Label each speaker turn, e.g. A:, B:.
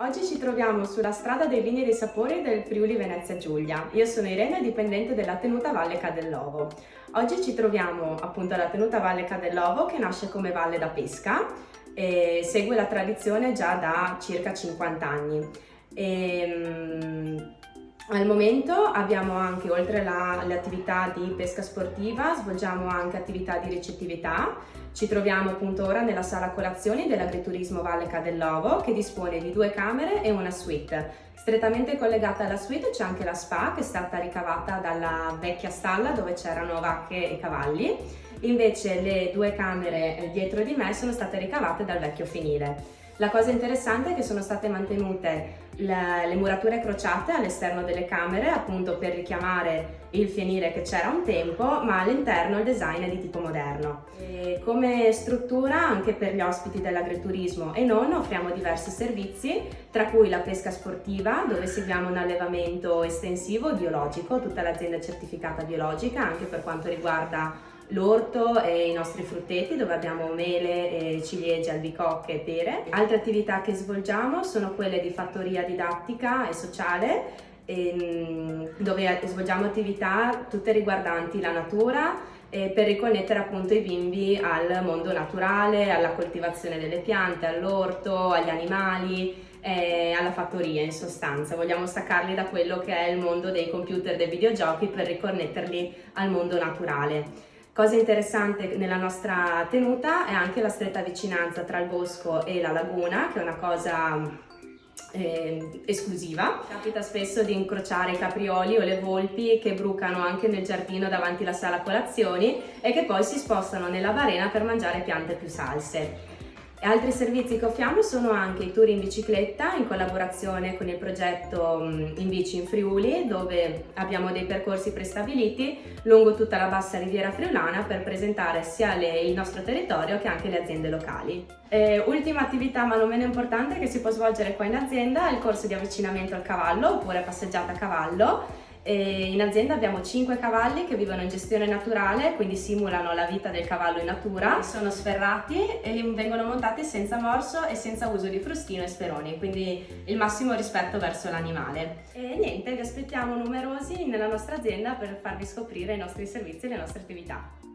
A: Oggi ci troviamo sulla strada dei vini e dei sapori del Friuli Venezia Giulia. Io sono Irene, dipendente della tenuta Valle Cadellovo. Oggi ci troviamo appunto alla tenuta Valle Cadellovo, che nasce come valle da pesca e segue la tradizione già da circa 50 anni. Al momento abbiamo anche, oltre alle attività di pesca sportiva, svolgiamo anche attività di ricettività. Ci troviamo appunto ora nella sala colazioni dell'Agriturismo Valle Cadellovo, che dispone di 2 camere e una suite. Strettamente collegata alla suite c'è anche la spa, che è stata ricavata dalla vecchia stalla dove c'erano vacche e cavalli. Invece le 2 camere dietro di me sono state ricavate dal vecchio fienile. La cosa interessante è che sono state mantenute le murature crociate all'esterno delle camere, appunto per richiamare il fienile che c'era un tempo, ma all'interno il design è di tipo moderno. E come struttura, anche per gli ospiti dell'agriturismo e non, offriamo diversi servizi, tra cui la pesca sportiva, dove seguiamo un allevamento estensivo biologico, tutta l'azienda è certificata biologica, anche per quanto riguarda l'orto e i nostri frutteti, dove abbiamo mele, ciliegie, albicocche e pere. Altre attività che svolgiamo sono quelle di fattoria didattica e sociale, dove svolgiamo attività tutte riguardanti la natura per riconnettere appunto i bimbi al mondo naturale, alla coltivazione delle piante, all'orto, agli animali, alla fattoria in sostanza. Vogliamo staccarli da quello che è il mondo dei computer, dei videogiochi, per riconnetterli al mondo naturale. Cosa interessante nella nostra tenuta è anche la stretta vicinanza tra il bosco e la laguna, che è una cosa esclusiva. Capita spesso di incrociare i caprioli o le volpi che brucano anche nel giardino davanti alla sala colazioni e che poi si spostano nella barena per mangiare piante più salse. Altri servizi che offriamo sono anche i tour in bicicletta in collaborazione con il progetto In Bici in Friuli, dove abbiamo dei percorsi prestabiliti lungo tutta la bassa riviera friulana per presentare sia il nostro territorio che anche le aziende locali. Ultima attività, ma non meno importante, che si può svolgere qua in azienda è il corso di avvicinamento al cavallo oppure passeggiata a cavallo. In azienda abbiamo 5 cavalli che vivono in gestione naturale, quindi simulano la vita del cavallo in natura, sono sferrati e vengono montati senza morso e senza uso di frustino e speroni, quindi il massimo rispetto verso l'animale. E niente, vi aspettiamo numerosi nella nostra azienda per farvi scoprire i nostri servizi e le nostre attività.